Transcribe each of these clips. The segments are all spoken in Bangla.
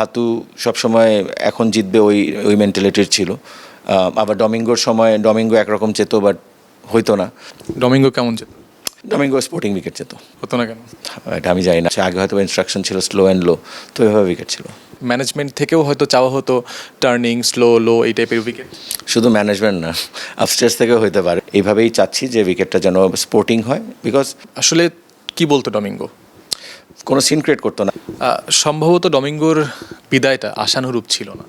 হাতু সবসময় এখন জিতবে ওই মেন্টালিটির ছিল। আবার ডমিঙ্গো একরকম চেত, বাট হইতো না। ডমিঙ্গো কেমন যেত? ডমিঙ্গো স্পোর্টিং উইকেট যেত। হতো না কেন? এটা আমি জানি না, আগে হয়তো ইনস্ট্রাকশন ছিল স্লো অ্যান্ড লো, তো এভাবে উইকেট ছিল। ম্যানেজমেন্ট থেকেও হয়তো চাওয়া হতো টার্নিং স্লো লো এই টাইপের উইকেট। শুধু ম্যানেজমেন্ট না, আপস্টেয়ার্স থেকেও হইতে পারে। এইভাবেই চাচ্ছি যে উইকেটটা যেন স্পোর্টিং হয়, বিকজ আসলে কি বলতো ডমিঙ্গো? কোনো সিন ক্রিয়েট করতো না। সম্ভবত ডমিঙ্গোর বিদায়টা আশানুরূপ ছিল না।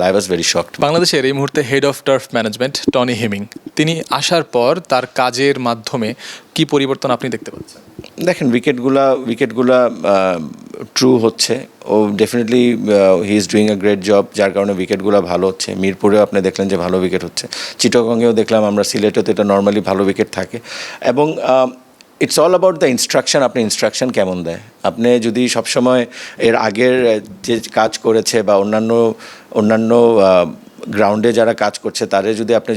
I was very shocked. বাংলাদেশের এই মুহূর্তে head of turf management Tony Hemming, তিনি আসার পর তার কাজের মাধ্যমে কি পরিবর্তন আপনি দেখতে পাচ্ছেন? দেখেন, উইকেটগুলা ট্রু হচ্ছে। ও definitely he is doing a great job, যার কারণে উইকেটগুলো ভালো হচ্ছে। মিরপুরেও আপনি দেখলেন যে ভালো উইকেট হচ্ছে, চিটাগংয়েও দেখলাম আমরা, সিলেটেও তো এটা নর্মালি ভালো উইকেট থাকে। এবং it's all about the instruction, আপনি ইনস্ট্রাকশন কেমন দেয়। আপনি যদি সবসময় এর আগের যে কাজ করেছে বা অন্যান্য গ্রাউন্ডে যারা কাজ করছে তাদের যদি আপনি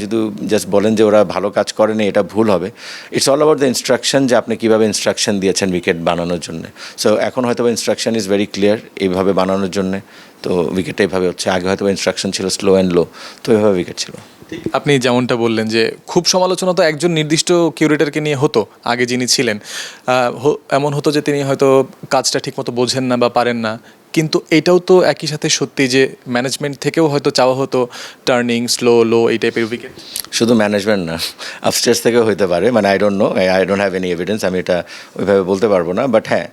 জাস্ট বলেন যে ওরা ভালো কাজ করেনি, এটা ভুল হবে। It's all about the instruction, যে আপনি কীভাবে ইনস্ট্রাকশন দিয়েছেন উইকেট বানানোর জন্য। সো এখন হয়তো ইনস্ট্রাকশন ইজ ভেরি ক্লিয়ার এইভাবে বানানোর জন্যে, তো উইকেটটা এইভাবে হচ্ছে। আগে হয়তো ইনস্ট্রাকশন ছিল স্লো অ্যান্ড লো, তো এইভাবে উইকেট ছিল। আপনি যেমনটা বললেন যে খুব সমালোচনা তো একজন নির্দিষ্ট কিউরেটরকে নিয়ে হতো আগে যিনি ছিলেন। এমন হতো যে তিনি হয়তো কাজটা ঠিকমতো বোঝেন না বা পারেন না, কিন্তু এটাও তো একই সাথে সত্যি যে ম্যানেজমেন্ট থেকেও হয়তো চাওয়া হতো টার্নিং স্লো লো এই টাইপের উইকেট। শুধু ম্যানেজমেন্ট না, আপস্টেয়ার্স থেকেও হইতে পারে। I don't have any evidence, আমি এটা ওইভাবে বলতে পারবো না। বাট হ্যাঁ,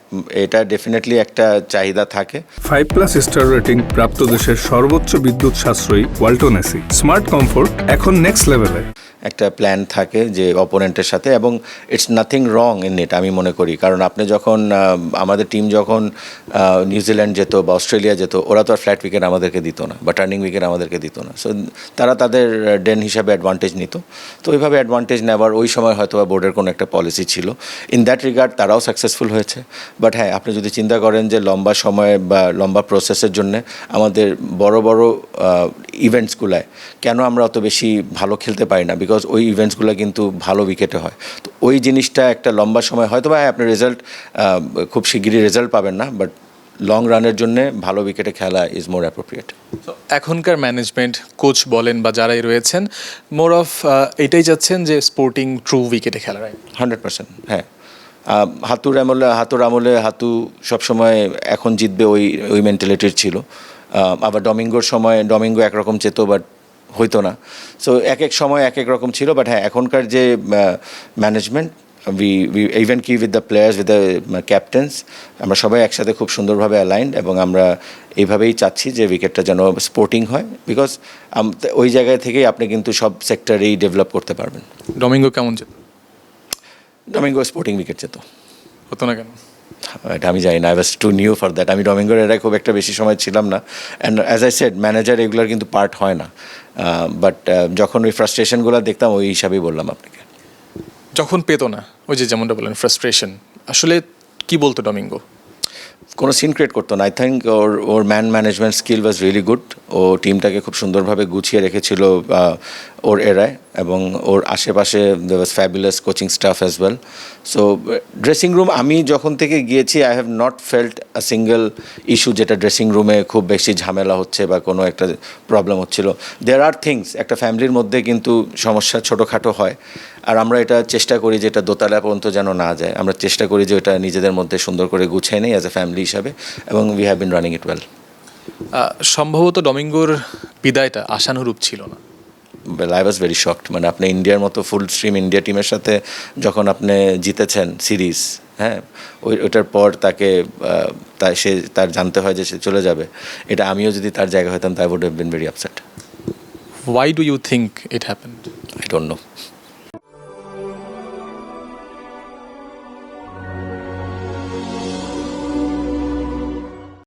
এটা ডেফিনেটলি একটা চাহিদা থাকে। 5+ স্টার রেটিং প্রাপ্ত দেশের সর্বোচ্চ বিদ্যুৎ সাশ্রয়ী ওয়ালটন এসি স্মার্ট কমফোর্ট এখন নেক্সট লেভেলে। একটা প্ল্যান থাকে যে অপোনেন্টের সাথে, এবং it's nothing wrong in it আমি মনে করি। কারণ আপনি যখন আমাদের টিম যখন নিউজিল্যান্ড যেত বা অস্ট্রেলিয়া যেত, ওরা তো আর ফ্ল্যাট উইকেট আমাদেরকে দিত না বা টার্নিং উইকেট আমাদেরকে দিত না। সো তারা তাদের ডেন হিসাবে অ্যাডভান্টেজ নিত। তো ওইভাবে অ্যাডভান্টেজ নেওয়ার ওই সময় হয়তো বা বোর্ডের কোনো একটা পলিসি ছিল। ইন দ্যাট রিগার্ড তারাও সাকসেসফুল হয়েছে। বাট হ্যাঁ, আপনি যদি চিন্তা করেন যে লম্বা সময় বা লম্বা প্রসেসের জন্যে আমাদের বড় বড় ইভেন্টসগুলায় কেন আমরা অত বেশি ভালো খেলতে পারি না, বিকজ ওই ইভেন্টসগুলো কিন্তু ভালো উইকেটে হয়। তো ওই জিনিসটা একটা লম্বা সময় হয়তো বা আপনি রেজাল্ট খুব শিগগিরই রেজাল্ট পাবেন না, বাট লং রানের জন্য ভালো উইকেটে খেলা ইজ মোর অ্যাপ্রোপ্রিয়েট। এখনকার ম্যানেজমেন্ট কোচ বলেন বা যারাই রয়েছেন মোর অফ এটাই যাচ্ছেন যে স্পোর্টিং ট্রু উইকেটে খেলা, রাইট? 100%। হ্যাঁ, হাতুর আমলে হাতু সবসময় এখন জিতবে ওই মেন্টালিটির ছিল। আবার ডমিঙ্গো একরকম চেত, বাট হইতো না। সো এক সময় এক রকম ছিল। বাট হ্যাঁ, এখনকার যে ম্যানেজমেন্ট, উই ইভেন কি with the players, with the captain's, আমরা সবাই একসাথে খুব সুন্দরভাবে অ্যালাইন্ড, এবং আমরা এইভাবেই চাচ্ছি যে উইকেটটা যেন স্পোর্টিং হয়, বিকজ ওই জায়গায় থেকেই আপনি কিন্তু সব সেক্টরেই ডেভেলপ করতে পারবেন। ডমিঙ্গো কেমন যেত? ডমিঙ্গো স্পোর্টিং উইকেট যেত। হতো না কেন? এটা আমি জানি না, I was two new for that. আমি ডমিঙ্গোর এরাই খুব একটা বেশি সময় ছিলাম না। And as I said, manager এগুলোর কিন্তু পার্ট হয় না। বাট যখন ওই ফ্রাস্ট্রেশনগুলো দেখতাম, ওই হিসাবেই বললাম আপনাকে। যখন পেতো না, ওই যে যেমনটা বললেন ফ্রাস্ট্রেশন, আসলে কি বলতো ডমিঙ্গো? কোনো সিন ক্রিয়েট করতো না। আই থিঙ্ক ওর management skill was really good. ও টিমটাকে খুব সুন্দরভাবে গুছিয়ে রেখেছিল ওর এরায়, এবং ওর আশেপাশে there was fabulous coaching staff as well. So dressing room, আমি যখন থেকে গিয়েছি I have not felt a single issue যেটা ড্রেসিং রুমে খুব বেশি ঝামেলা হচ্ছে বা কোনো একটা প্রবলেম হচ্ছিল। দেয়ার আর থিংস, একটা ফ্যামিলির মধ্যে কিন্তু সমস্যা ছোটোখাটো হয়, আর আমরা এটা চেষ্টা করি যে এটা দোতলা পর্যন্ত যেন না যায়। আমরা চেষ্টা করি যে ওটা নিজেদের মধ্যে সুন্দর করে গুছিয়ে নেই অ্যাজ এ ফ্যামিলি হিসাবে, এবং we have been running it well. সম্ভবত ডমিঙ্গোর বিদায়টা আশানুরূপ ছিল না। I was very shocked. আপনি ইন্ডিয়ার মতো ফুল স্ট্রিম ইন্ডিয়া টিমের সাথে যখন আপনি জিতেছেন সিরিজ, হ্যাঁ, ওইটার পর সে তার জানতে হয় যে সে চলে যাবে, এটা আমিও যদি তার জায়গা হতাম, তাই would have been very upset. Why do you think it happened? I don't know.